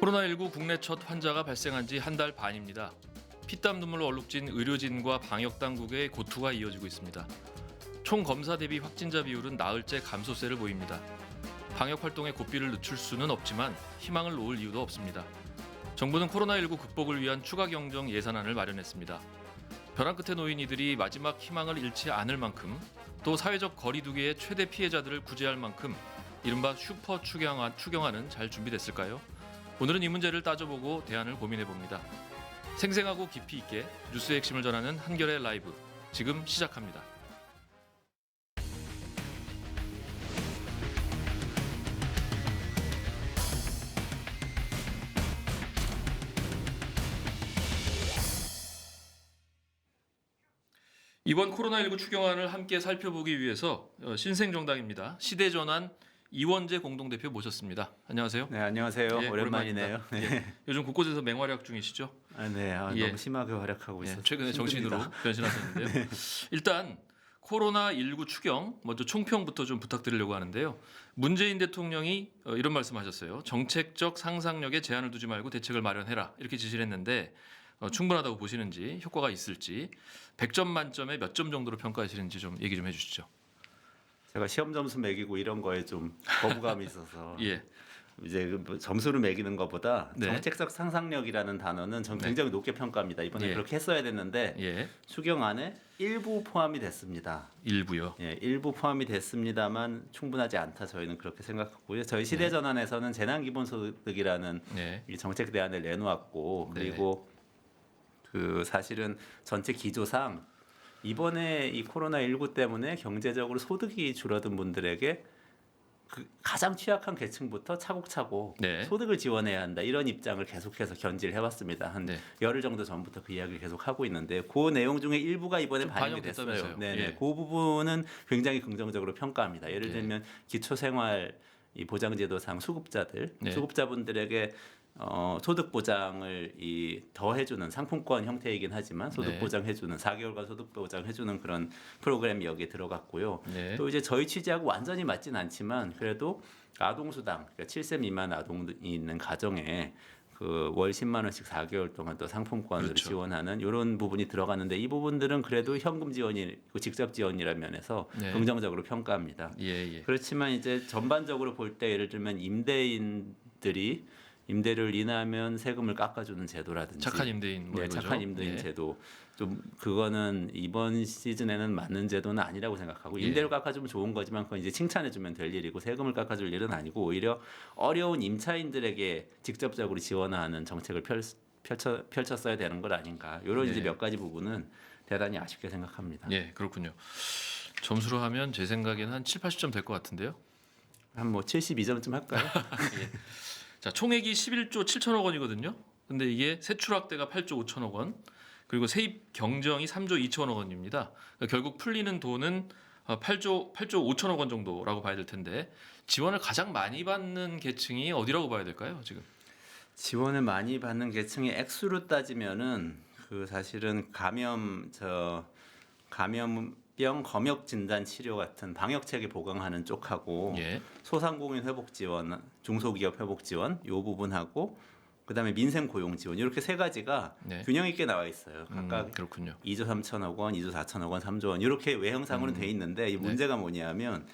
코로나19 국내 첫 환자가 발생한 지 한 달 반입니다. 피땀 눈물로 얼룩진 의료진과 방역당국의 고투가 이어지고 있습니다. 총 검사 대비 확진자 비율은 나흘째 감소세를 보입니다. 방역 활동에 고삐를 늦출 수는 없지만 희망을 놓을 이유도 없습니다. 정부는 코로나19 극복을 위한 추가 경정 예산안을 마련했습니다. 벼랑 끝에 놓인 이들이 마지막 희망을 잃지 않을 만큼 또 사회적 거리두기의 최대 피해자들을 구제할 만큼 이른바 슈퍼 추경안은 잘 준비됐을까요? 오늘은 이 문제를 따져보고 대안을 고민해봅니다. 생생하고 깊이 있게 뉴스의 핵심을 전하는 한겨레 라이브 지금 시작합니다. 이번 코로나19 추경안을 함께 살펴보기 위해서 신생정당입니다. 시대전환 이원재 공동대표 모셨습니다. 안녕하세요. 네, 안녕하세요. 예, 오랜만이네요. 네. 예, 요즘 곳곳에서 맹활약 중이시죠? 네, 예. 너무 심하게 활약하고 있어서 최근에 정치인으로 힘듭니다. 변신하셨는데요. 네. 일단 코로나19 추경 먼저 총평부터 좀 부탁드리려고 하는데요. 문재인 대통령이 이런 말씀하셨어요. 정책적 상상력에 제한을 두지 말고 대책을 마련해라 이렇게 지시를 했는데 충분하다고 보시는지 효과가 있을지 100점 만점에 몇 점 정도로 평가하시는지 좀 얘기 좀 해주시죠. 제가 시험 점수 매기고 이런 거에 좀 거부감이 있어서 예. 이제 점수를 매기는 것보다 네. 정책적 상상력이라는 단어는 전 네. 굉장히 높게 평가합니다. 이번에 예. 그렇게 했어야 됐는데 예. 추경안에 일부 포함이 됐습니다. 일부요. 예, 일부 포함이 됐습니다만 충분하지 않다 저희는 그렇게 생각하고요. 저희 시대전환에서는 재난기본소득이라는 네. 이 정책 대안을 내놓았고 그리고 그 사실은 전체 기조상 이번에 이 코로나19 때문에 경제적으로 소득이 줄어든 분들에게 그 가장 취약한 계층부터 차곡차곡 네. 소득을 지원해야 한다 이런 입장을 계속해서 견지를 해왔습니다. 한 네. 열흘 정도 전부터 그 이야기를 계속 하고 있는데 그 내용 중에 일부가 이번에 좀 반영이 됐어요. 반영됐다면서요. 네, 예. 그 부분은 굉장히 긍정적으로 평가합니다. 예를 예. 들면 기초생활 이 보장제도상 수급자들, 네. 수급자분들에게 소득 보장을 더 해주는 상품권 형태이긴 하지만 소득 네. 보장해주는 4개월간 소득 보장해주는 그런 프로그램이 여기에 들어갔고요. 네. 또 이제 저희 취지하고 완전히 맞진 않지만 그래도 아동수당, 그러니까 7세 미만 아동이 있는 가정에 그 월 10만 원씩 4개월 동안 또 상품권을 그렇죠. 지원하는 이런 부분이 들어가는데 이 부분들은 그래도 현금 지원이 직접 지원이라는 면에서 네. 긍정적으로 평가합니다. 예, 예. 그렇지만 이제 전반적으로 볼 때 예를 들면 임대인들이 임대료를 인하하면 세금을 깎아주는 제도라든지 착한 임대인 뭐 네, 이거죠? 착한 임대인 예. 제도 좀 그거는 이번 시즌에는 맞는 제도는 아니라고 생각하고 예. 임대료 깎아주면 좋은 거지만 그건 이제 칭찬해주면 될 일이고 세금을 깎아줄 일은 아니고 오히려 어려운 임차인들에게 직접적으로 지원하는 정책을 펼쳤어야 되는 것 아닌가 이런 이제 네. 몇 가지 부분은 대단히 아쉽게 생각합니다. 예, 그렇군요. 점수로 하면 제 생각에는 한 7, 80점 될 것 같은데요. 한 뭐 72점쯤 할까요? 예. 자, 총액이 11조 7천억 원이거든요. 근데 이게 세출 확대가 8조 5천억 원, 그리고 세입 경정이 3조 2천억 원입니다. 그러니까 결국 풀리는 돈은 8조 5천억 원 정도라고 봐야 될 텐데 지원을 가장 많이 받는 계층이 어디라고 봐야 될까요, 지금? 지원을 많이 받는 계층의 액수로 따지면은 그 사실은 감염병 검역 진단 치료 같은 방역 체계 보강하는 쪽하고 예. 소상공인 회복 지원, 중소기업 회복 지원 요 부분하고 그다음에 민생 고용 지원 이렇게 세 가지가 네. 균형 있게 나와 있어요. 각각 그렇군요. 2조 3천억 원, 2조 4천억 원, 3조 원 이렇게 외형상으로는 돼 있는데 이 문제가 뭐냐면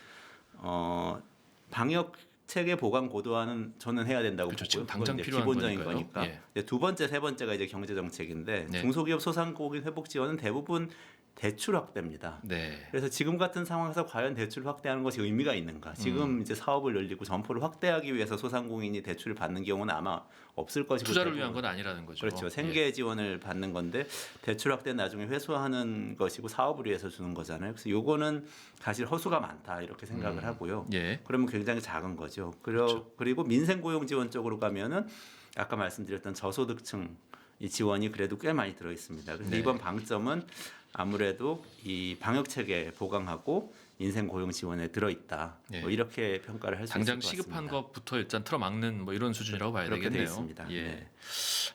방역 체계 보강 고도화는 저는 해야 된다고 그렇죠. 보고요. 지금 당장 그건 이제 필요한 기본적인 거니까요. 거니까. 예. 근데 두 번째, 세 번째가 이제 경제 정책인데 네. 중소기업 소상공인 회복 지원은 대부분 대출 확대입니다. 네. 그래서 지금 같은 상황에서 과연 대출을 확대하는 것이 의미가 있는가? 지금 이제 사업을 늘리고 점포를 확대하기 위해서 소상공인이 대출을 받는 경우는 아마 없을 것이고 투자를 대부분. 위한 건 아니라는 거죠. 그렇죠. 생계 지원을 받는 건데 대출 확대 나중에 회수하는 것이고 사업을 위해서 주는 거잖아요. 그래서 요거는 사실 허수가 많다 이렇게 생각을 하고요. 예. 그러면 굉장히 작은 거죠. 그렇죠. 그리고 민생 고용 지원 쪽으로 가면은 아까 말씀드렸던 저소득층 이 지원이 그래도 꽤 많이 들어 있습니다. 그래서 네. 이번 방점은 아무래도 이 방역 체계 보강하고 인생 고용 지원에 들어 있다. 예. 뭐 이렇게 평가를 할 수 있을 것 당장 같습니다. 시급한 것부터 일단 틀어막는 뭐 이런 수준이라고 봐야 그렇게 되겠네요. 돼 있습니다. 예. 네.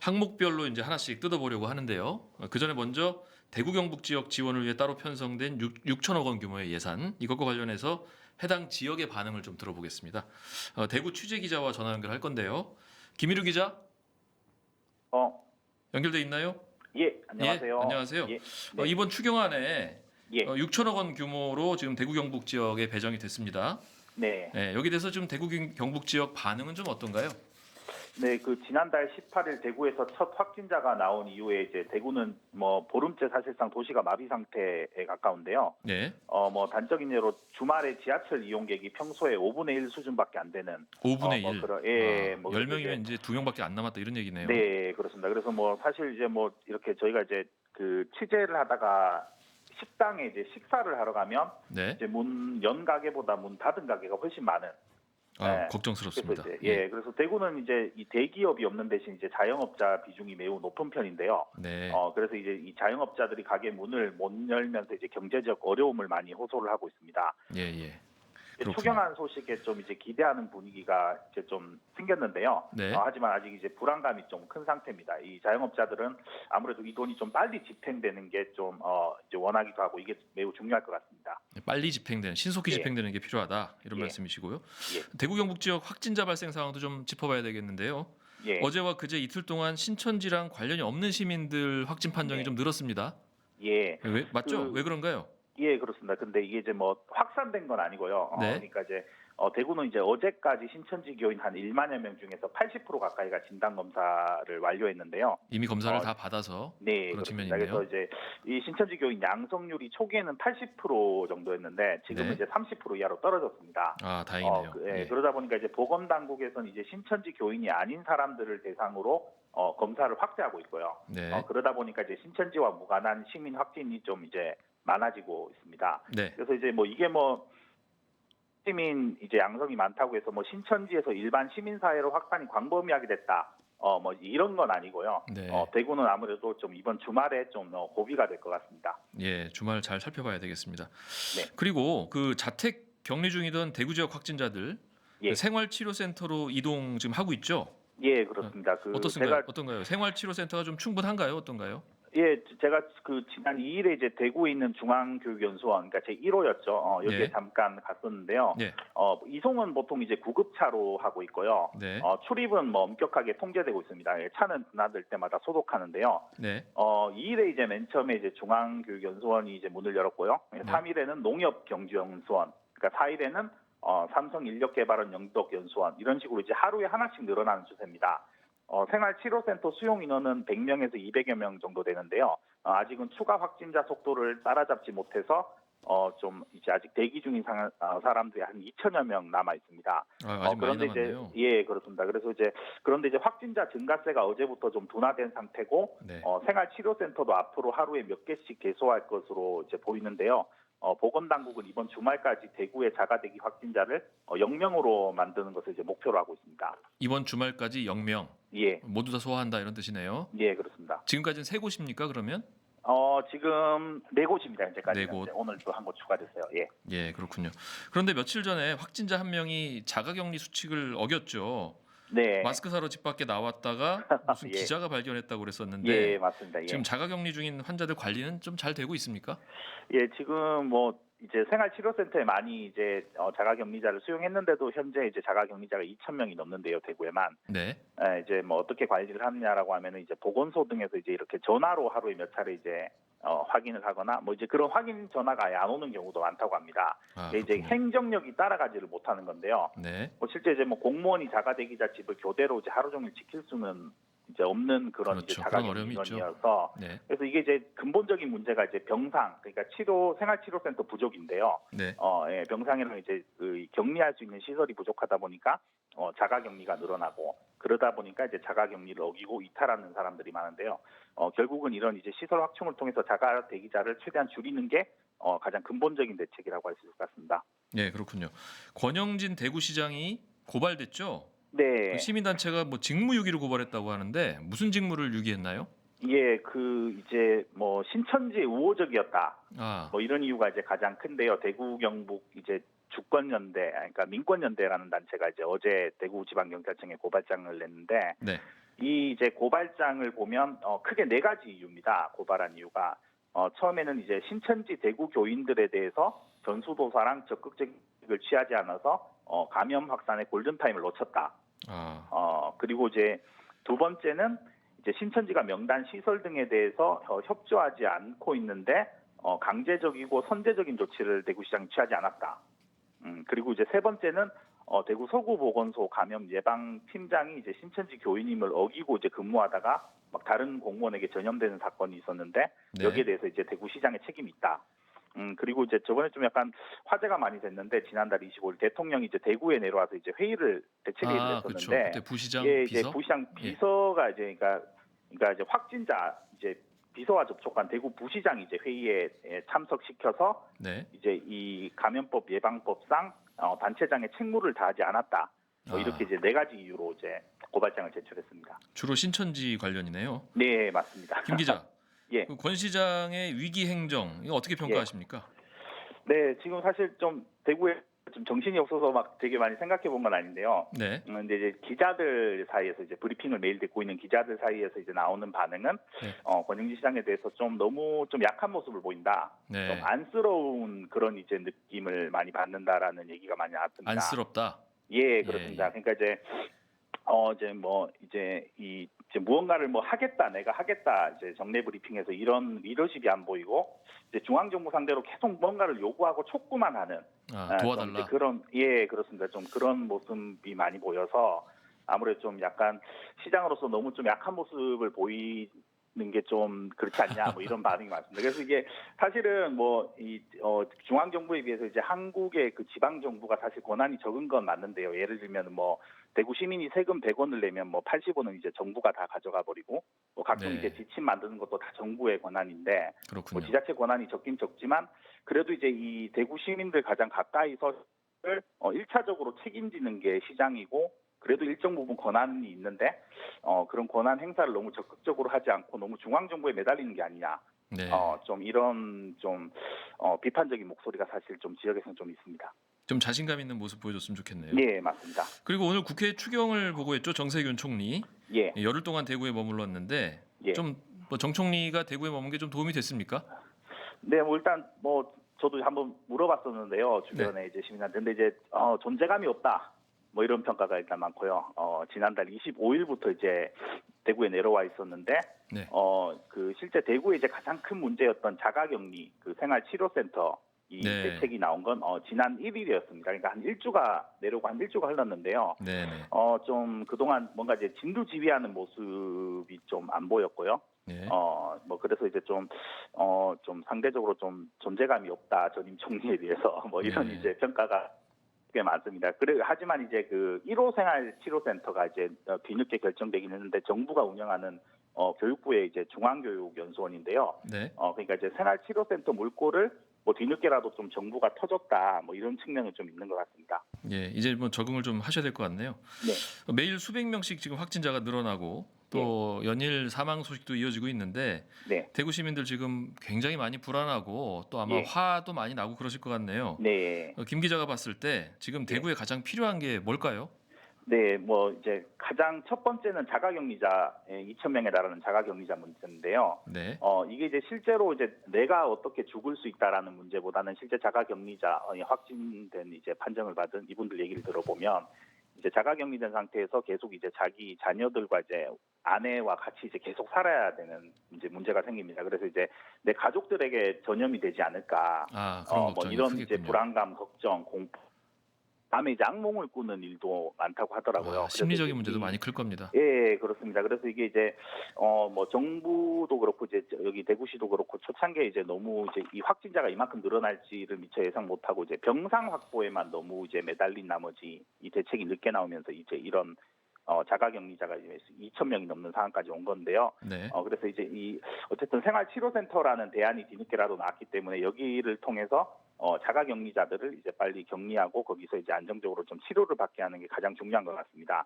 항목별로 이제 하나씩 뜯어보려고 하는데요. 그 전에 먼저 대구 경북 지역 지원을 위해 따로 편성된 6천억 원 규모의 예산 이것과 관련해서 해당 지역의 반응을 좀 들어보겠습니다. 대구 취재 기자와 전화 연결할 건데요. 김일우 기자 연결돼 있나요? 예, 안녕하세요. 예, 안녕하세요. 예, 네. 이번 추경안에 예. 6천억 원 규모로 지금 대구 경북 지역에 배정이 됐습니다. 네. 여기 대해서 지금 대구 경북 지역 반응은 좀 어떤가요? 네, 그 지난달 18일 대구에서 첫 확진자가 나온 이후에 이제 대구는 뭐 보름째 사실상 도시가 마비 상태에 가까운데요. 네. 뭐 단적인 예로 주말에 지하철 이용객이 평소에 5분의 1 수준밖에 안 되는 5분의 뭐 1. 뭐 10명이면 이제 2명밖에 안 남았다 이런 얘기네요. 네, 그렇습니다. 그래서 뭐 사실 이제 뭐 이렇게 저희가 이제 그 취재를 하다가 식당에 이제 식사를 하러 가면 네. 이제 문 연 가게보다 문 닫은 가게가 훨씬 많은. 네. 걱정스럽습니다. 그래서 대구는 이제 이 대기업이 없는 대신 이제 자영업자 비중이 매우 높은 편인데요. 네. 그래서 이제 이 자영업자들이 가게 문을 못 열면서 이제 경제적 어려움을 많이 호소를 하고 있습니다. 예. 그렇군요. 추경안 소식에 좀 이제 기대하는 분위기가 이제 좀 생겼는데요. 네. 하지만 아직 이제 불안감이 좀 큰 상태입니다. 이 자영업자들은 아무래도 이 돈이 좀 빨리 집행되는 게 좀 이제 원하기도 하고 이게 매우 중요할 것 같습니다. 빨리 집행되는 신속히 예. 집행되는 게 필요하다 이런 예. 말씀이시고요. 예. 대구 경북 지역 확진자 발생 상황도 좀 짚어봐야 되겠는데요. 예. 어제와 그제 이틀 동안 신천지랑 관련이 없는 시민들 확진 판정이 네. 좀 늘었습니다. 예. 맞죠? 왜 그런가요? 예, 그렇습니다. 근데 이게 이제 뭐 확산된 건 아니고요. 네. 그러니까 이제 대구는 이제 어제까지 신천지 교인 한 1만여 명 중에서 80% 가까이가 진단 검사를 완료했는데요. 이미 검사를 다 받아서 네, 그런 측면이 그렇습니다. 있네요. 그래서 이제 이 신천지 교인 양성률이 초기에는 80% 정도였는데 지금은 네. 이제 30% 이하로 떨어졌습니다. 다행이네요. 예. 그러다 보니까 이제 보건당국에서는 이제 신천지 교인이 아닌 사람들을 대상으로 검사를 확대하고 있고요. 네. 그러다 보니까 이제 신천지와 무관한 시민 확진이 좀 이제 많아지고 있습니다. 네. 그래서 이제 뭐 이게 뭐 시민 이제 양성이 많다고 해서 뭐 신천지에서 일반 시민 사회로 확산이 광범위하게 됐다. 뭐 이런 건 아니고요. 네. 대구는 아무래도 좀 이번 주말에 좀 고비가 될 것 같습니다. 예, 주말 잘 살펴봐야 되겠습니다. 네. 그리고 그 자택 격리 중이던 대구 지역 확진자들 예. 그 생활치료센터로 이동 지금 하고 있죠? 예, 그렇습니다. 어떤가요? 생활치료센터가 좀 충분한가요? 어떤가요? 예, 제가 그 지난 2일에 이제 대구에 있는 중앙교육연수원, 그러니까 제 1호였죠. 여기에 예. 잠깐 갔었는데요. 예. 이송은 보통 이제 구급차로 하고 있고요. 네. 출입은 뭐 엄격하게 통제되고 있습니다. 차는 드나들 때마다 소독하는데요. 네. 2일에 이제 맨 처음에 이제 중앙교육연수원이 이제 문을 열었고요. 3일에는 농협경주연수원, 그러니까 4일에는 삼성인력개발원 영덕연수원 이런 식으로 이제 하루에 하나씩 늘어나는 추세입니다. 생활치료센터 수용 인원은 100명에서 200여 명 정도 되는데요. 아직은 추가 확진자 속도를 따라잡지 못해서 좀 이제 아직 대기 중인 사람들이 한 2천여 명 남아 있습니다. 아직 그런데 많이 남았네요. 예, 그렇습니다. 그런데 이제 확진자 증가세가 어제부터 좀 둔화된 상태고 네. 생활치료센터도 앞으로 하루에 몇 개씩 개소할 것으로 이제 보이는데요. 보건당국은 이번 주말까지 대구의 자가대기 확진자를 0명으로 만드는 것을 이제 목표로 하고 있습니다. 이번 주말까지 0명 예, 모두 다 소화한다 이런 뜻이네요. 예, 그렇습니다. 지금까지는 세 곳입니까? 그러면? 지금 4곳입니다. 현재까지. 네 곳. 오늘 또 한 곳 추가됐어요. 예. 예, 그렇군요. 그런데 며칠 전에 확진자 한 명이 자가격리 수칙을 어겼죠. 네. 마스크 사러 집 밖에 나왔다가 무슨 예. 기자가 발견했다고 그랬었는데 예, 맞습니다. 예. 지금 자가격리 중인 환자들 관리는 좀 잘 되고 있습니까? 예, 지금 뭐 이제 생활치료센터에 많이 이제 자가격리자를 수용했는데도 현재 이제 자가격리자가 2,000명이 넘는데요, 대구에만. 네. 이제 뭐 어떻게 관리를 하느냐라고 하면은 이제 보건소 등에서 이제 이렇게 전화로 하루에 몇 차례 이제 확인을 하거나 뭐 이제 그런 확인 전화가 아예 안 오는 경우도 많다고 합니다. 이제 그렇군요. 행정력이 따라가지를 못하는 건데요. 네. 실제 이제 뭐 공무원이 자가대기자 집을 교대로 이제 하루 종일 지킬 수는 이제 없는 그런 그렇죠. 이제 그런 어려움이 있죠. 자가격리원이어서 네. 그래서 이게 이제 근본적인 문제가 이제 병상 그러니까 생활치료센터 부족인데요. 네. 병상이랑 이제 그 격리할 수 있는 시설이 부족하다 보니까 자가격리가 늘어나고 그러다 보니까 이제 자가격리를 어기고 이탈하는 사람들이 많은데요. 결국은 이런 이제 시설 확충을 통해서 자가대기자를 최대한 줄이는 게 가장 근본적인 대책이라고 할 수 있을 것 같습니다. 네, 그렇군요. 권영진 대구시장이 고발됐죠? 네. 그 시민단체가 뭐 직무유기를 고발했다고 하는데 무슨 직무를 유기했나요? 예, 이제 뭐 신천지에 우호적이었다. 아, 뭐 이런 이유가 이제 가장 큰데요. 대구 경북 이제 주권연대, 그러니까 민권연대라는 단체가 이제 어제 대구지방경찰청에 고발장을 냈는데 네. 이 이제 고발장을 보면 크게 네 가지 이유입니다. 고발한 이유가 처음에는 이제 신천지 대구 교인들에 대해서 전수조사랑 적극적인 을 취하지 않아서 감염 확산의 골든타임을 놓쳤다. 그리고 이제 두 번째는 이제 신천지가 명단 시설 등에 대해서 협조하지 않고 있는데 강제적이고 선제적인 조치를 대구시장이 취하지 않았다. 그리고 이제 세 번째는 대구 서구보건소 감염 예방 팀장이 이제 신천지 교인임을 어기고 이제 근무하다가 막 다른 공무원에게 전염되는 사건이 있었는데 네. 여기에 대해서 이제 대구시장의 책임이 있다. 그리고 이제 저번에 좀 약간 화제가 많이 됐는데 지난달 25일 대통령이 이제 대구에 내려와서 이제 대책 회의를 그렇죠. 했었는데 그때 부시장 예, 비서. 이제 부시장 예. 비서가 이제 그러니까 이제 확진자 이제 비서와 접촉한 대구 부시장이 이제 회의에 참석시켜서 네. 이제 이 감염법 예방법상 단체장의 책무를 다하지 않았다. 뭐 이렇게 이제 네 가지 이유로 이제 고발장을 제출했습니다. 주로 신천지 관련이네요. 네, 맞습니다. 김 기자. 예. 그 권 시장의 위기 행정 이거 어떻게 평가하십니까? 네, 지금 사실 좀 대구에 좀 정신이 없어서 막 되게 많이 생각해 본 건 아닌데요. 네. 근데 이제 기자들 사이에서 이제 브리핑을 매일 듣고 있는 기자들 사이에서 이제 나오는 반응은 네. 권영진 시장에 대해서 좀 너무 좀 약한 모습을 보인다. 네. 좀 안쓰러운 그런 이제 느낌을 많이 받는다라는 얘기가 많이 나왔습니다. 안쓰럽다. 예, 그렇습니다. 예. 그러니까 이제 무언가를 뭐 하겠다, 내가 하겠다, 이제 정례 브리핑에서 이런 리더십이 안 보이고, 이제 중앙정부 상대로 계속 뭔가를 요구하고 촉구만 하는, 도와달라. 좀 이제 그렇습니다. 좀 그런 모습이 많이 보여서 아무래도 좀 약간 시장으로서 너무 좀 약한 모습을 보이는 게 좀 그렇지 않냐, 뭐 이런 반응이 많습니다. 그래서 이게 사실은 중앙정부에 비해서 이제 한국의 그 지방정부가 사실 권한이 적은 건 맞는데요. 예를 들면 뭐 대구 시민이 세금 100원을 내면 뭐 80원은 이제 정부가 다 가져가 버리고 뭐 각종 네. 이제 지침 만드는 것도 다 정부의 권한인데 그렇군요. 뭐 지자체 권한이 적긴 적지만 그래도 이제 이 대구 시민들 가장 가까이서 1차적으로 책임지는 게 시장이고 그래도 일정 부분 권한이 있는데 그런 권한 행사를 너무 적극적으로 하지 않고 너무 중앙정부에 매달리는 게 아니냐. 네. 좀 이런 좀 비판적인 목소리가 사실 좀 지역에서는 좀 있습니다. 좀 자신감 있는 모습 보여줬으면 좋겠네요. 네, 맞습니다. 그리고 오늘 국회 추경을 보고했죠. 정세균 총리. 예. 열흘 동안 대구에 머물렀는데 예. 좀 뭐 정 총리가 대구에 머문 게 좀 도움이 됐습니까? 네, 뭐 일단 뭐 저도 한번 물어봤었는데요. 주변에 이제 시민한테. 근데 이제 존재감이 없다. 뭐 이런 평가가 일단 많고요. 지난달 25일부터 이제 대구에 내려와 있었는데 네. 실제 대구에 이제 가장 큰 문제였던 자가격리 그 생활치료센터 이 네. 대책이 나온 건 지난 1일이었습니다. 그러니까 한 일주가 내려오고 한 일주가 흘렀는데요. 네, 네. 좀 그동안 뭔가 이제 진두지휘하는 모습이 좀 안 보였고요. 네. 뭐 그래서 이제 좀 상대적으로 좀 존재감이 없다 전임 총리에 비해서 뭐 이런 네. 이제 평가가 꽤 많습니다. 하지만 이제 그 1호 생활치료센터가 이제 뒤늦게 결정되긴 했는데 정부가 운영하는 교육부의 이제 중앙교육연수원인데요. 네. 그러니까 이제 생활치료센터 물꼬를 뭐 뒤늦게라도 좀 정부가 터줬다 뭐 이런 측면은 좀 있는 것 같습니다. 예, 이제 뭐 적응을 좀 하셔야 될 것 같네요. 네. 매일 수백 명씩 지금 확진자가 늘어나고 또 연일 사망 소식도 이어지고 있는데 네. 대구 시민들 지금 굉장히 많이 불안하고 또 아마 예. 화도 많이 나고 그러실 것 같네요. 네. 김 기자가 봤을 때 지금 대구에 가장 필요한 게 뭘까요? 네, 뭐 이제 가장 첫 번째는 자가격리자 2,000명에 달하는 자가격리자 문제인데요. 네. 이게 이제 실제로 이제 내가 어떻게 죽을 수 있다라는 문제보다는 실제 자가격리자 확진된 이제 판정을 받은 이분들 얘기를 들어보면 이제 자가격리된 상태에서 계속 이제 자기 자녀들과 이제 아내와 같이 이제 계속 살아야 되는 이제 문제가 생깁니다. 그래서 이제 내 가족들에게 전염이 되지 않을까. 그런 뭐 걱정이 이런 크겠군요. 이제 불안감, 걱정, 공포. 밤에 이제 악몽을 꾸는 일도 많다고 하더라고요. 심리적인 문제도 많이 클 겁니다. 예, 그렇습니다. 그래서 이게 이제 뭐 정부도 그렇고 이제 여기 대구시도 그렇고 초창기에 이제 너무 이제 이 확진자가 이만큼 늘어날지를 미처 예상 못하고 이제 병상 확보에만 너무 이제 매달린 나머지 이 대책이 늦게 나오면서 이제 이런 자가격리자가 2,000명이 넘는 상황까지 온 건데요. 네. 그래서 이제 어쨌든 생활치료센터라는 대안이 뒤늦게라도 나왔기 때문에 여기를 통해서 자가격리자들을 이제 빨리 격리하고 거기서 이제 안정적으로 좀 치료를 받게 하는 게 가장 중요한 것 같습니다.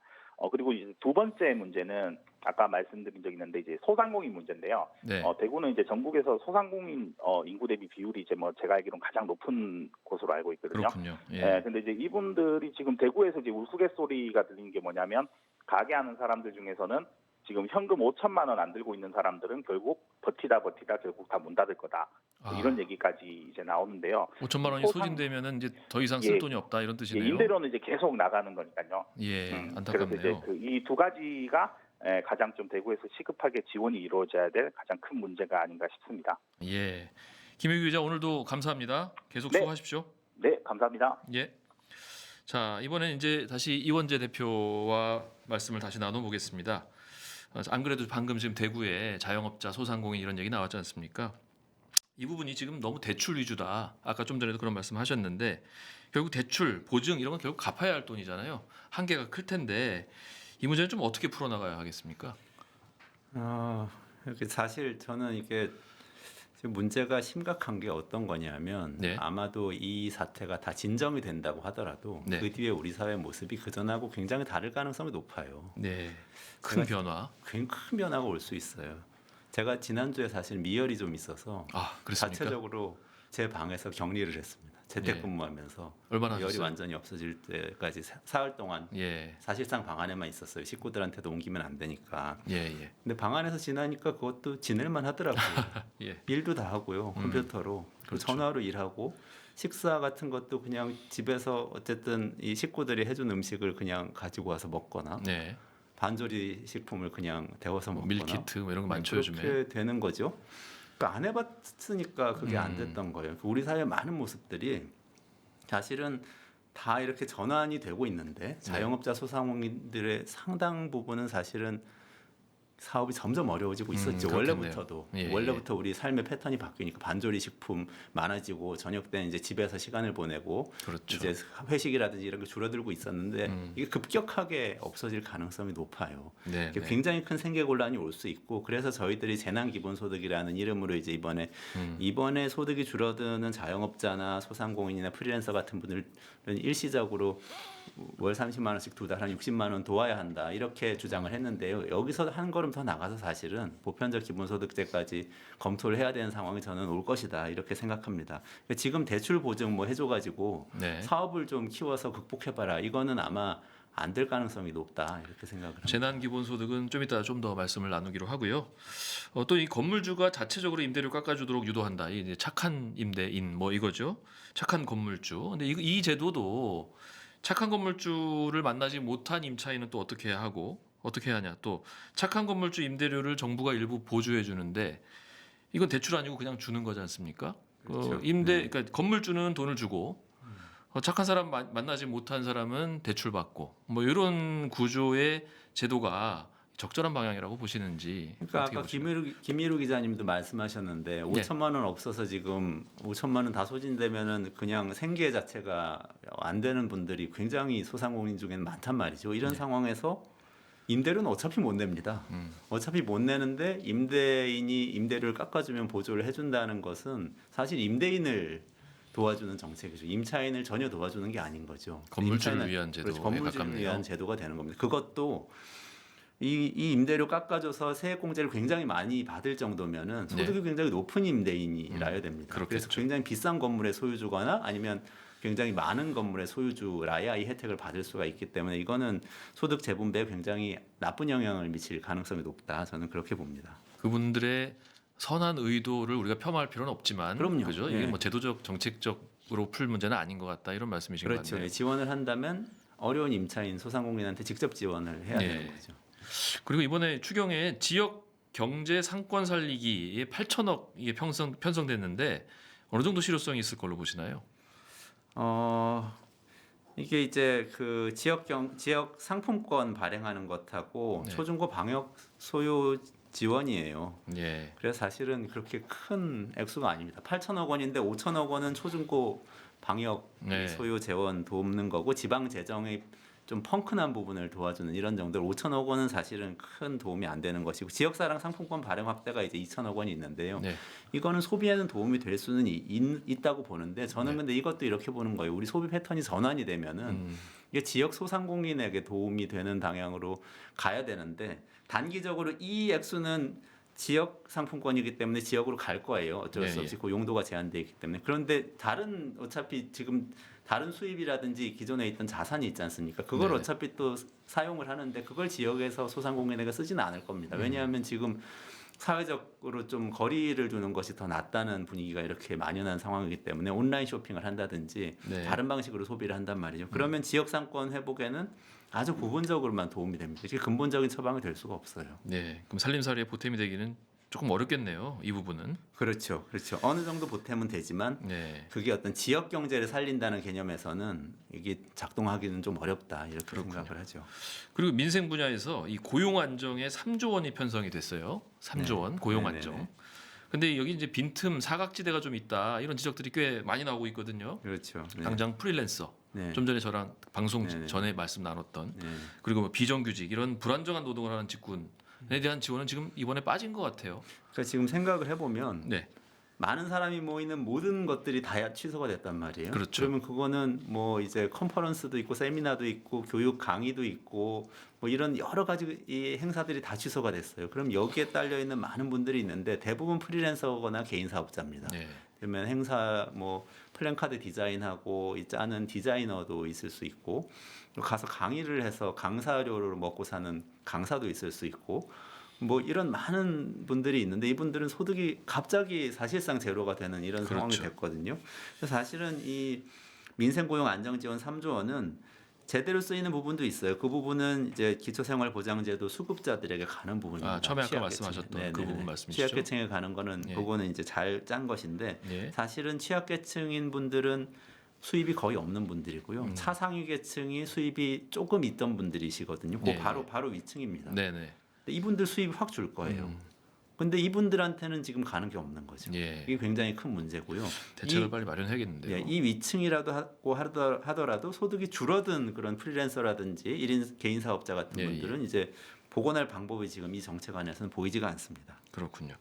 그리고 이제 두 번째 문제는 아까 말씀드린 적이 있는데 이제 소상공인 문제인데요. 네. 대구는 이제 전국에서 소상공인 인구 대비 비율이 이제 뭐 제가 알기로는 가장 높은 곳으로 알고 있거든요. 그렇군요. 예. 근데 이제 이분들이 지금 대구에서 이제 우스갯소리가 들리는 게 뭐냐면 가게 하는 사람들 중에서는 지금 현금 5천만 원 안 들고 있는 사람들은 결국 버티다 결국 다 문 닫을 거다. 이런 얘기까지 이제 나오는데요. 5천만 원이 소진되면은 이제 더 이상 쓸 돈이 없다 이런 뜻이네요. 임대료는 이제 계속 나가는 거니까요. 예, 그래서 안타깝네요. 이제 이 두 가지가 가장 좀 대구에서 시급하게 지원이 이루어져야 될 가장 큰 문제가 아닌가 싶습니다. 예, 김혜규 기자 오늘도 감사합니다. 계속 네. 수고하십시오. 네, 감사합니다. 예. 자, 이번엔 이제 다시 이원재 대표와 말씀을 다시 나눠보겠습니다. 안 그래도 방금 지금 대구에 자영업자, 소상공인 이런 얘기 나왔지 않습니까? 이 부분이 지금 너무 대출 위주다. 아까 좀 전에도 그런 말씀하셨는데 결국 대출, 보증 이런 건 결국 갚아야 할 돈이잖아요. 한계가 클 텐데 이 문제는 좀 어떻게 풀어나가야 하겠습니까? 사실 저는 이게 지금 문제가 심각한 게 어떤 거냐면 네. 아마도 이 사태가 다 진정이 된다고 하더라도 네. 그 뒤에 우리 사회 모습이 그전하고 굉장히 다를 가능성이 높아요. 네, 큰 변화. 굉장히 큰 변화가 올 수 있어요. 제가 지난주에 사실 미열이 좀 있어서 그렇습니까? 자체적으로 제 방에서 격리를 했습니다. 재택근무하면서 얼마나 열이 하셨어요? 완전히 없어질 때까지 사흘 동안 예, 사실상 방 안에만 있었어요. 식구들한테도 옮기면 안 되니까. 예. 근데 방 안에서 지나니까 그것도 지낼만 하더라고요. 예. 일도 다 하고요. 컴퓨터로 그렇죠. 전화로 일하고 식사 같은 것도 그냥 집에서 어쨌든 이 식구들이 해준 음식을 그냥 가지고 와서 먹거나 네. 반조리 식품을 그냥 데워서 뭐 먹거나 밀키트 뭐 이런 거 많죠 요즘에. 그렇게 되는 거죠. 그러니까 안 해봤으니까 그게 안 됐던 거예요. 우리 사회 많은 모습들이 사실은 다 이렇게 전환이 되고 있는데 자영업자 소상공인들의 상당 부분은 사실은 사업이 점점 어려워지고 있었죠. 그렇겠네요. 원래부터도 예, 원래부터 우리 삶의 패턴이 바뀌니까 반조리 식품 많아지고 저녁 때는 이제 집에서 시간을 보내고 그렇죠. 이제 회식이라든지 이런 게 줄어들고 있었는데 이게 급격하게 없어질 가능성이 높아요. 네, 이게 굉장히 큰 생계곤란이 올 수 있고 그래서 저희들이 재난기본소득이라는 이름으로 이제 이번에 소득이 줄어드는 자영업자나 소상공인이나 프리랜서 같은 분들은 일시적으로 월 30만 원씩 두 달 한 60만 원 도와야 한다 이렇게 주장을 했는데요. 여기서 한 걸음 더 나가서 사실은 보편적 기본소득제까지 검토를 해야 되는 상황이 저는 올 것이다 이렇게 생각합니다. 지금 대출 보증 뭐 해줘가지고 네. 사업을 좀 키워서 극복해봐라 이거는 아마 안 될 가능성이 높다 이렇게 생각을 합니다. 재난기본소득은 좀 이따 좀 더 말씀을 나누기로 하고요. 또 이 건물주가 자체적으로 임대료 깎아주도록 유도한다. 이 이제 착한 임대인 뭐 이거죠. 착한 건물주. 근데 이 제도도 착한 건물주를 만나지 못한 임차인은 또 어떻게 해야 하고 어떻게 해야 하냐. 또 착한 건물주 임대료를 정부가 일부 보조해 주는데 이건 대출 아니고 그냥 주는 거지 않습니까? 그렇죠. 그러니까 건물주는 돈을 주고 착한 사람 만나지 못한 사람은 대출 받고 뭐 이런 구조의 제도가 적절한 방향이라고 보시는지. 그러니까 아까 김일우 기자님도 말씀하셨는데 5천만 원 없어서 지금 5천만 원 다 소진되면은 그냥 생계 자체가 안 되는 분들이 굉장히 소상공인 중에는 많단 말이죠. 이런 상황에서 임대료는 어차피 못 냅니다. 어차피 못 내는데 임대인이 임대료를 깎아주면 보조를 해준다는 것은 사실 임대인을 도와주는 정책이죠. 임차인을 전혀 도와주는 게 아닌 거죠. 건물주를 위한 제도에 그렇죠. 건물주를 가깝네요. 위한 제도가 되는 겁니다. 그것도 이 임대료 깎아줘서 세액공제를 굉장히 많이 받을 정도면은 소득이 굉장히 높은 임대인이라야 됩니다. 그렇겠죠. 그래서 굉장히 비싼 건물의 소유주거나 아니면 굉장히 많은 건물의 소유주라야 이 혜택을 받을 수가 있기 때문에 이거는 소득 재분배에 굉장히 나쁜 영향을 미칠 가능성이 높다. 저는 그렇게 봅니다. 그분들의 선한 의도를 우리가 폄하할 필요는 없지만, 그럼요. 그죠? 예. 이게 뭐 제도적 정책적으로 풀 문제는 아닌 것 같다 이런 말씀이신 것 그렇죠. 같네요. 지원을 한다면 어려운 임차인 소상공인한테 직접 지원을 해야 예. 되는 거죠. 그리고 이번에 추경에 지역 경제 상권 살리기에 8천억 이게 편성됐는데 어느 정도 실효성이 있을 걸로 보시나요? 이게 이제 그 지역 상품권 발행하는 것하고 네. 초중고 방역 소요 지원이에요. 예. 그래서 사실은 그렇게 큰 액수가 아닙니다. 8천억 원인데 5천억 원은 초중고 방역 네. 소요 재원 돕는 거고 지방 재정의 좀 펑크난 부분을 도와주는 이런 정도로 5천억 원은 사실은 큰 도움이 안 되는 것이고 지역사랑 상품권 발행 확대가 이제 2천억 원이 있는데요. 네. 이거는 소비에는 도움이 될 수는 있다고 보는데 저는 네. 근데 이것도 이렇게 보는 거예요. 우리 소비 패턴이 전환이 되면은 이게 지역 소상공인에게 도움이 되는 방향으로 가야 되는데 단기적으로 이 액수는 지역 상품권이기 때문에 지역으로 갈 거예요. 어쩔 수 예, 없이 그 용도가 제한되어 있기 때문에. 그런데 다른 어차피 지금 다른 수입이라든지 기존에 있던 자산이 있지 않습니까? 그걸 네네. 어차피 또 사용을 하는데 그걸 지역에서 소상공인에게 쓰지는 않을 겁니다. 왜냐하면 지금 사회적으로 좀 거리를 두는 것이 더 낫다는 분위기가 이렇게 만연한 상황이기 때문에 온라인 쇼핑을 한다든지 네. 다른 방식으로 소비를 한단 말이죠. 그러면 지역 상권 회복에는 아주 부분적으로만 도움이 됩니다. 이게 근본적인 처방이 될 수가 없어요. 네. 그럼 살림살이에 보탬이 되기는 조금 어렵겠네요. 이 부분은. 그렇죠. 어느 정도 보탬은 되지만 네. 그게 어떤 지역 경제를 살린다는 개념에서는 이게 작동하기는 좀 어렵다 이렇게 그렇군요. 생각을 하죠. 그리고 민생 분야에서 이 고용 안정에 3조 원이 편성이 됐어요. 3조 원 고용 네네네. 안정. 근데 여기 이제 빈틈 사각지대가 좀 있다 이런 지적들이 꽤 많이 나오고 있거든요. 그렇죠. 네. 당장 프리랜서 네. 좀 전에 저랑 방송 네네. 전에 말씀 나눴던 네. 그리고 뭐 비정규직 이런 불안정한 노동을 하는 직군에 대한 지원은 지금 이번에 빠진 것 같아요. 그러니까 지금 생각을 해보면 네, 많은 사람이 모이는 모든 것들이 다 취소가 됐단 말이에요. 그렇죠. 그러면 그거는 뭐 이제 컨퍼런스도 있고 세미나도 있고 교육 강의도 있고 뭐 이런 여러 가지 이 행사들이 다 취소가 됐어요. 그럼 여기에 딸려 있는 많은 분들이 있는데 대부분 프리랜서거나 개인 사업자입니다. 네, 그러면 행사 뭐 플랜카드 디자인하고 이 짜는 디자이너도 있을 수 있고 가서 강의를 해서 강사료를 먹고 사는 강사도 있을 수 있고 뭐 이런 많은 분들이 있는데 이분들은 소득이 갑자기 사실상 제로가 되는 이런 상황이 그렇죠. 됐거든요. 그래서 사실은 이 민생고용 안정지원 3조 원은 제대로 쓰이는 부분도 있어요. 그 부분은 이제 기초생활보장제도 수급자들에게 가는 부분입니다. 처음에 아까 취약계층. 말씀하셨던 그 네네네. 부분 말씀이시죠? 취약계층에 가는 거는 예. 그거는 이제 잘 짠 것인데 예. 사실은 취약계층인 분들은 수입이 거의 없는 분들이고요. 차상위 계층이 수입이 조금 있던 분들이시거든요. 그 예, 바로 위층입니다. 네, 네. 이분들 수입 확 줄 거예요. 근데 이분들한테는 지금 가는 게 없는 거죠. 예. 이게 굉장히 큰 문제고요. 대책을 빨리 마련해야겠는데요. 이 위층이라도 하고 하더라도 소득이 줄어든 그런 프리랜서라든지 1인 개인 사업자 같은 예, 분들은 이제 복원할 방법이 지금 이 정책 안에서는 보이지가 않습니다. 그렇군요.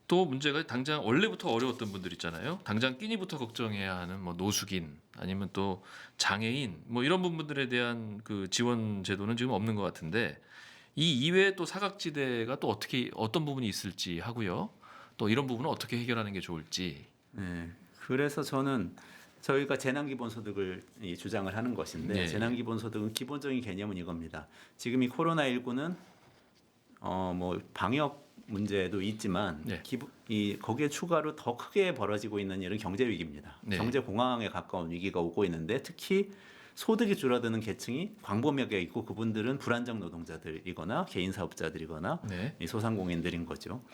또 문제가 당장 원래부터 어려웠던 분들 있잖아요. 당장 끼니부터 걱정해야 하는 뭐 노숙인 아니면 또 장애인 뭐 이런 부분들에 대한 그 지원 제도는 지금 없는 것 같은데 이 이외에 또 사각지대가 또 어떤 부분이 있을지 하고요. 또 이런 부분은 어떻게 해결하는 게 좋을지. 네. 그래서 저희가 재난기본소득을 주장을 하는 것인데 네. 재난기본소득은 기본적인 개념은 이겁니다. 지금 이 코로나19는 뭐 방역 문제도 있지만 네. 거기에 추가로 더 크게 벌어지고 있는 일은 경제 위기입니다. 네. 경제 공황에 가까운 위기가 오고 있는데 특히 소득이 줄어드는 계층이 광범위하게 있고 그분들은 불안정 노동자들이거나 개인 사업자들이거나 네. 이 소상공인들인 거죠.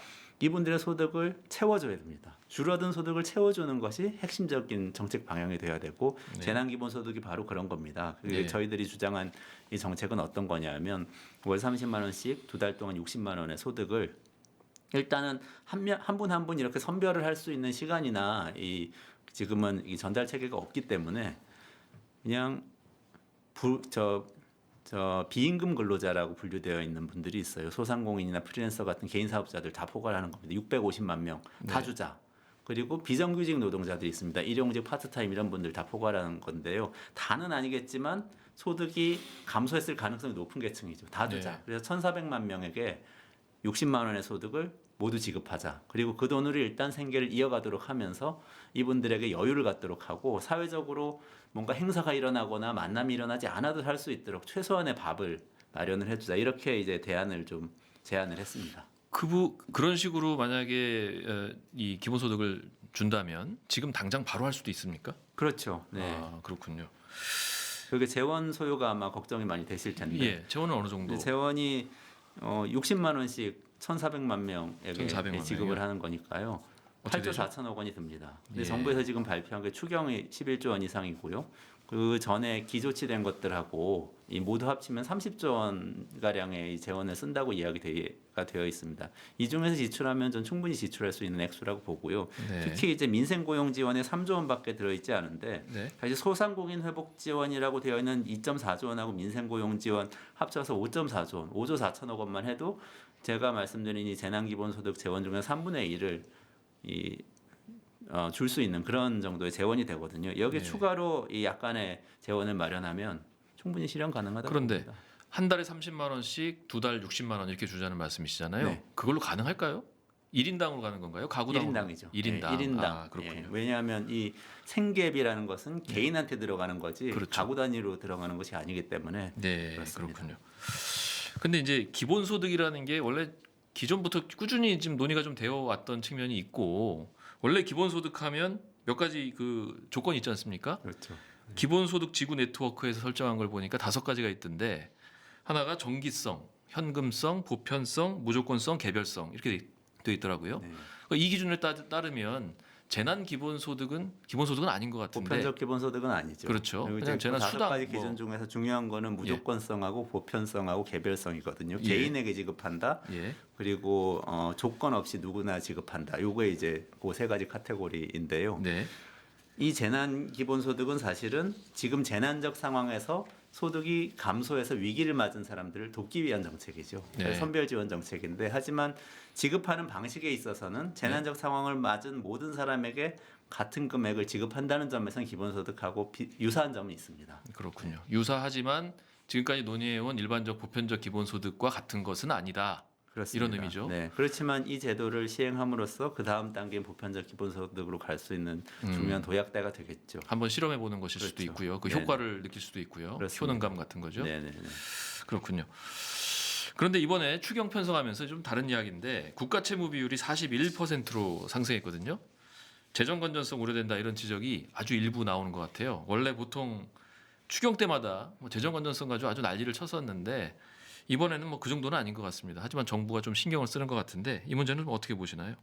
이분들의 소득을 채워줘야 됩니다. 줄어든 소득을 채워주는 것이 핵심적인 정책 방향이 돼야 되고 네. 재난기본소득이 바로 그런 겁니다. 그게 네. 저희들이 주장한 이 정책은 어떤 거냐면 월 30만 원씩 두 달 동안 60만 원의 소득을 일단은 한 분 한 분 이렇게 선별을 할 수 있는 시간이나 지금은 이 전달 체계가 없기 때문에 그냥 비임금 근로자라고 분류되어 있는 분들이 있어요. 소상공인이나 프리랜서 같은 개인 사업자들 다 포괄하는 겁니다. 650만 명 다 네. 주자. 그리고 비정규직 노동자들이 있습니다. 일용직, 파트타임 이런 분들 다 포괄하는 건데요. 다는 아니겠지만 소득이 감소했을 가능성이 높은 계층이죠. 다 주자. 네. 그래서 1,400만 명에게 60만 원의 소득을 모두 지급하자. 그리고 그 돈으로 일단 생계를 이어가도록 하면서 이분들에게 여유를 갖도록 하고 사회적으로 뭔가 행사가 일어나거나 만남이 일어나지 않아도 할 수 있도록 최소한의 밥을 마련을 해주자. 이렇게 이제 좀 제안을 했습니다. 그런 식으로 만약에 이 기본소득을 준다면 지금 당장 바로 할 수도 있습니까? 그렇죠. 네. 아, 그렇군요. 그게 재원 소요가 아마 걱정이 많이 되실 텐데. 예, 재원은 어느 정도? 재원이 60만 원씩 1,400만 명에게 1,400만 지급을 명이요? 하는 거니까요. 어떻게 8조 되죠? 4천억 원이 듭니다. 근데 예. 정부에서 지금 발표한 게 추경이 11조 원 이상이고요. 그 전에 기조치된 것들하고 이 모두 합치면 30조 원 가량의 이 재원을 쓴다고 이야기가 되어 있습니다. 이 중에서 지출하면 전 충분히 지출할 수 있는 액수라고 보고요. 네. 특히 이제 민생고용 지원에 3조 원밖에 들어있지 않은데 네. 사실 소상공인 회복 지원이라고 되어 있는 2.4조 원하고 민생고용 지원 합쳐서 5.4조 원, 5조 4천억 원만 해도 제가 말씀드린 이 재난기본소득 재원 중에 3분의 1을 줄 수 있는 그런 정도의 재원이 되거든요. 여기에 네. 추가로 이 약간의 재원을 마련하면 충분히 실현 가능하다고 그런데 봅니다. 한 달에 30만 원씩 두 달 60만 원 이렇게 주자는 말씀이시잖아요. 네. 그걸로 가능할까요? 1인당으로 가는 건가요? 가구당 1인당이죠. 1인당. 1인당. 아, 그렇군요. 왜냐하면 이 생계비라는 것은 개인한테 들어가는 거지 그렇죠. 가구 단위로 들어가는 것이 아니기 때문에 네, 그렇습니다. 그렇군요. 근데 이제 기본소득이라는 게 원래 기존부터 꾸준히 지금 논의가 좀 되어 왔던 측면이 있고 원래 기본소득하면 몇 가지 그 조건이 있지 않습니까? 그렇죠. 기본소득 지구 네트워크에서 설정한 걸 보니까 5가지가 있던데 하나가 정기성, 현금성, 보편성, 무조건성, 개별성 이렇게 되어 있더라고요. 네. 이 기준에 따르면 재난 기본소득은 아닌 것 같은데. 보편적 기본소득은 아니죠. 그렇죠. 그리고 그냥 이제 재난 다섯 수당 가지 뭐. 기준 중에서 중요한 거는 무조건성하고 보편성하고 개별성이거든요. 예. 개인에게 지급한다. 예. 그리고 조건 없이 누구나 지급한다. 요게 이제 그 세 가지 카테고리인데요. 네. 이 재난 기본소득은 사실은 지금 재난적 상황에서 소득이 감소해서 위기를 맞은 사람들을 돕기 위한 정책이죠. 네. 선별 지원 정책인데 하지만 지급하는 방식에 있어서는 재난적 상황을 맞은 모든 사람에게 같은 금액을 지급한다는 점에서는 기본소득하고 유사한 점이 있습니다. 그렇군요. 유사하지만 지금까지 논의해온 일반적 보편적 기본소득과 같은 것은 아니다. 그렇습니다. 이런 의미죠. 네. 그렇지만 이 제도를 시행함으로써 그 다음 단계인 보편적 기본소득으로 갈 수 있는 중요한 도약대가 되겠죠. 한번 실험해 보는 것일 수도 그렇죠. 있고요. 그 네네. 효과를 느낄 수도 있고요. 그렇습니다. 효능감 같은 거죠. 네네. 그렇군요. 그런데 이번에 추경 편성하면서 좀 다른 이야기인데 국가 채무 비율이 41%로 상승했거든요. 재정 건전성 우려된다 이런 지적이 아주 일부 나오는 것 같아요. 원래 보통 추경 때마다 뭐 재정 건전성 가지고 아주 난리를 쳤었는데 이번에는 뭐 그 정도는 아닌 것 같습니다. 하지만 정부가 좀 신경을 쓰는 것 같은데 이 문제는 어떻게 보시나요?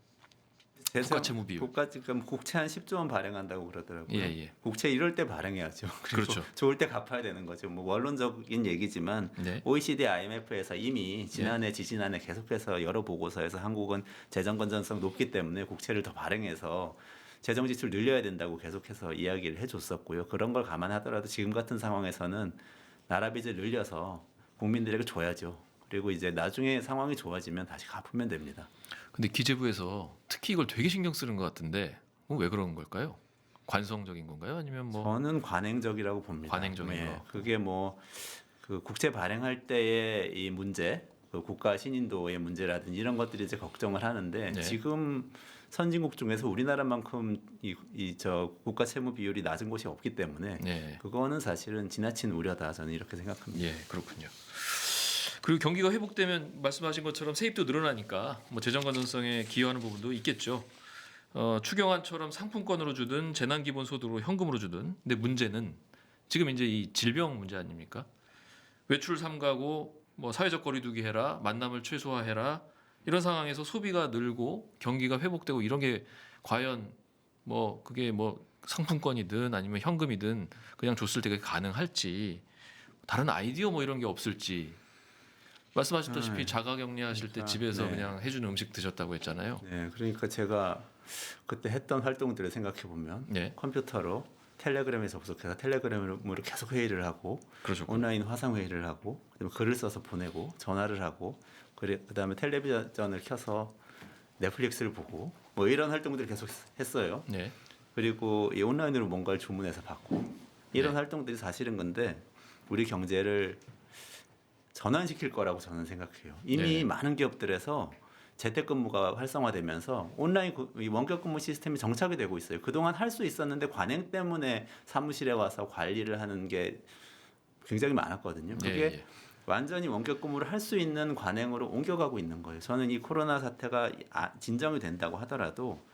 국가 채무 비율. 국가 지금 국채 한 10조 원 발행한다고 그러더라고요. 예, 예. 국채 이럴 때 발행해야죠. 그리고 그렇죠. 좋을 때 갚아야 되는 거죠. 뭐 원론적인 얘기지만 네. OECD, IMF에서 이미 지난해, 지지난해 계속해서 여러 보고서에서 한국은 재정 건전성 높기 때문에 국채를 더 발행해서 재정 지출 늘려야 된다고 계속해서 이야기를 해줬었고요. 그런 걸 감안하더라도 지금 같은 상황에서는 나라 빚을 늘려서 국민들에게 줘야죠. 그리고 이제 나중에 상황이 좋아지면 다시 갚으면 됩니다. 근데 기재부에서 특히 이걸 되게 신경 쓰는 것 같은데 왜 그런 걸까요? 관성적인 건가요? 아니면 뭐 저는 관행적이라고 봅니다. 관행적인 거. 그게 뭐 그 국채 발행할 때의 이 문제, 그 국가 신인도의 문제라든지 이런 것들이 이제 걱정을 하는데 네. 지금 선진국 중에서 우리나라만큼 저 국가 채무 비율이 낮은 곳이 없기 때문에 네. 그거는 사실은 지나친 우려다 저는 이렇게 생각합니다. 예, 그렇군요. 그리고 경기가 회복되면 말씀하신 것처럼 세입도 늘어나니까 뭐 재정 건전성에 기여하는 부분도 있겠죠. 추경안처럼 상품권으로 주든 재난기본소득으로 현금으로 주든. 근데 문제는 지금 이제 이 질병 문제 아닙니까? 외출 삼가고 뭐 사회적 거리두기 해라, 만남을 최소화해라 이런 상황에서 소비가 늘고 경기가 회복되고 이런 게 과연 뭐 그게 뭐 상품권이든 아니면 현금이든 그냥 줬을 때 그게 가능할지 다른 아이디어 뭐 이런 게 없을지. 말씀하셨다시피 자가격리하실 때 그러니까, 집에서 네. 그냥 해주는 음식 드셨다고 했잖아요. 네, 그러니까 제가 그때 했던 활동들을 생각해 보면 네, 컴퓨터로 텔레그램에 접속해서 텔레그램으로 계속 회의를 하고 그러죠. 온라인 화상 회의를 하고 그다음에 글을 써서 보내고 전화를 하고 그다음에 텔레비전을 켜서 넷플릭스를 보고 뭐 이런 활동들을 계속 했어요. 네, 그리고 이 온라인으로 뭔가를 주문해서 받고 이런 네. 활동들이 사실은 근데 우리 경제를 전환시킬 거라고 저는 생각해요. 이미 네. 많은 기업들에서 재택근무가 활성화되면서 온라인 이 원격근무 시스템이 정착이 되고 있어요. 그동안 할 수 있었는데 관행 때문에 사무실에 와서 관리를 하는 게 굉장히 많았거든요. 그게 예, 예. 완전히 원격근무를 할 수 있는 관행으로 옮겨가고 있는 거예요. 저는 이 코로나 사태가 진정이 된다고 하더라도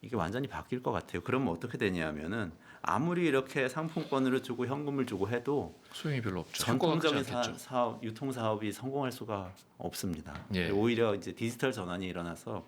이게 완전히 바뀔 것 같아요. 그러면 어떻게 되냐면은 아무리 이렇게 상품권으로 주고 현금을 주고 해도 소용이 별로 없죠. 효과가 크지 전통적인 않겠죠. 유통 사업이 성공할 수가 없습니다. 예. 오히려 이제 디지털 전환이 일어나서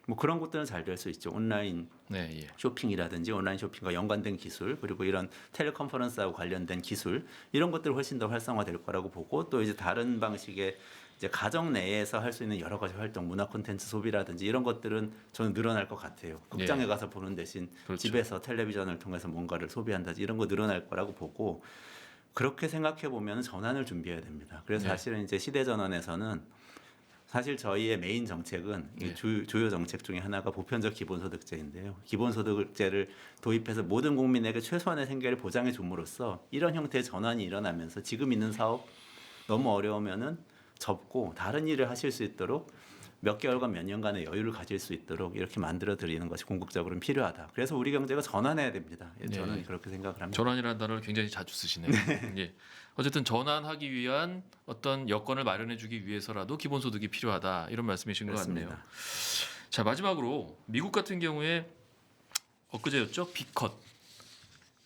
뭐 그런 것들은 잘 될 수 있죠. 온라인 네, 예. 쇼핑이라든지 온라인 쇼핑과 연관된 기술 그리고 이런 텔레컨퍼런스하고 관련된 기술 이런 것들 훨씬 더 활성화될 거라고 보고 또 이제 다른 방식의 이제 가정 내에서 할 수 있는 여러 가지 활동, 문화 콘텐츠 소비라든지 이런 것들은 저는 늘어날 것 같아요. 극장에 예. 가서 보는 대신 그렇죠. 집에서 텔레비전을 통해서 뭔가를 소비한다든지 이런 거 늘어날 거라고 보고 그렇게 생각해 보면 전환을 준비해야 됩니다. 그래서 네. 사실은 이제 시대 전환에서는 사실 저희의 메인 정책은 이 네. 주요 정책 중에 하나가 보편적 기본소득제인데요. 기본소득제를 도입해서 모든 국민에게 최소한의 생계를 보장해 줌으로써 이런 형태의 전환이 일어나면서 지금 있는 사업 너무 어려우면은 접고 다른 일을 하실 수 있도록 몇 개월간 몇 년간의 여유를 가질 수 있도록 이렇게 만들어 드리는 것이 궁극적으로는 필요하다. 그래서 우리 경제가 전환해야 됩니다. 저는 네. 그렇게 생각을 합니다. 전환이라는 단어를 굉장히 자주 쓰시네요. 예. 어쨌든 전환하기 위한 어떤 여건을 마련해주기 위해서라도 기본소득이 필요하다 이런 말씀이신 것 같네요. 그렇습니다. 자 마지막으로 미국 같은 경우에 엊그제였죠 빅컷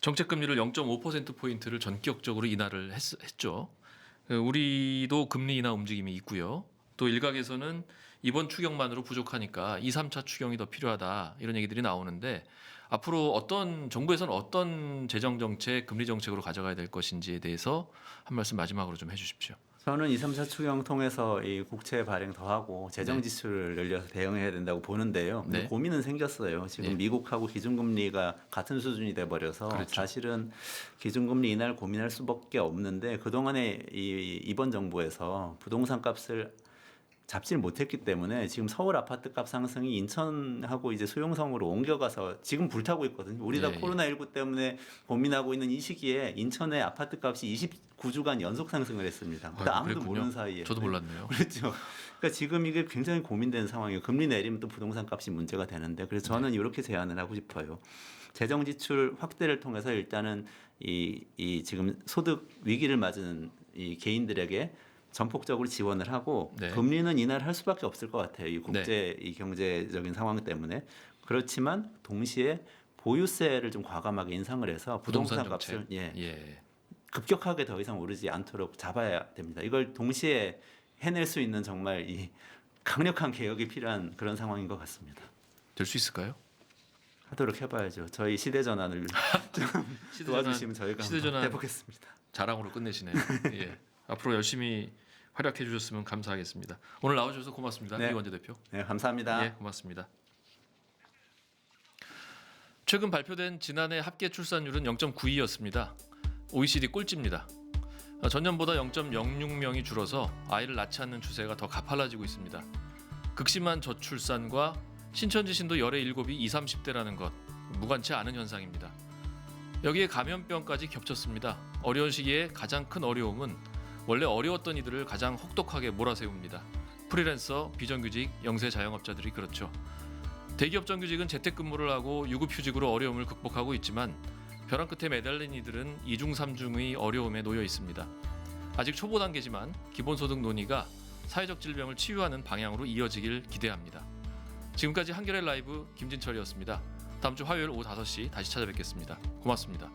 정책 금리를 0.5% 포인트를 전격적으로 인하를 했죠. 우리도 금리 인하 움직임이 있고요. 또 일각에서는 이번 추경만으로 부족하니까 2, 3차 추경이 더 필요하다 이런 얘기들이 나오는데 앞으로 정부에서는 어떤 재정 정책, 금리 정책으로 가져가야 될 것인지에 대해서 한 말씀 마지막으로 좀 해주십시오. 저는 2, 3차 추경 통해서 이 국채 발행 더하고 재정 네. 지출을 늘려서 대응해야 된다고 보는데요. 근데 네. 고민은 생겼어요. 지금 네. 미국하고 기준금리가 같은 수준이 돼 버려서 그렇죠. 사실은 기준금리 인하를 고민할 수밖에 없는데 그동안에 이번 정부에서 부동산 값을 잡지를 못했기 때문에 지금 서울 아파트 값 상승이 인천하고 이제 수용성으로 옮겨가서 지금 불타고 있거든요. 우리 다 예, 예. 코로나19 때문에 고민하고 있는 이 시기에 인천의 아파트 값이 29주간 연속 상승을 했습니다. 아이고, 아무도 그랬군요. 모르는 사이에. 저도 몰랐네요. 그렇죠. 그러니까 지금 이게 굉장히 고민되는 상황이에요. 금리 내리면 또 부동산 값이 문제가 되는데 그래서 저는 이렇게 제안을 하고 싶어요. 재정 지출 확대를 통해서 일단은 이 지금 소득 위기를 맞은 이 개인들에게 전폭적으로 지원을 하고 네. 금리는 인하를 할 수밖에 없을 것 같아요. 이 국제 이 경제적인 상황 때문에 그렇지만 동시에 보유세를 좀 과감하게 인상을 해서 부동산 값을 예. 급격하게 더 이상 오르지 않도록 잡아야 됩니다. 이걸 동시에 해낼 수 있는 정말 이 강력한 개혁이 필요한 그런 상황인 것 같습니다. 될 수 있을까요? 하도록 해봐야죠. 저희 시대 전환을 좀 도와주시면 저희가 시대 한번 전환 해보겠습니다. 자랑으로 끝내시네요. 예. 앞으로 열심히 활약해 주셨으면 감사하겠습니다. 오늘 나와주셔서 고맙습니다. 네. 이원재 대표. 네, 감사합니다. 예, 고맙습니다. 최근 발표된 지난해 합계 출산율은 0.92였습니다. OECD 꼴찌입니다. 전년보다 0.06명이 줄어서 아이를 낳지 않는 추세가 더 가팔라지고 있습니다. 극심한 저출산과 신천지신도 열의 7이 20, 30대라는 것 무관치 않은 현상입니다. 여기에 감염병까지 겹쳤습니다. 어려운 시기에 가장 큰 어려움은 원래 어려웠던 이들을 가장 혹독하게 몰아세웁니다. 프리랜서, 비정규직, 영세 자영업자들이 그렇죠. 대기업 정규직은 재택근무를 하고 유급휴직으로 어려움을 극복하고 있지만 벼랑 끝에 매달린 이들은 2중 3중의 어려움에 놓여 있습니다. 아직 초보 단계지만 기본소득 논의가 사회적 질병을 치유하는 방향으로 이어지길 기대합니다. 지금까지 한겨레 라이브 김진철이었습니다. 다음 주 화요일 오후 5시 다시 찾아뵙겠습니다. 고맙습니다.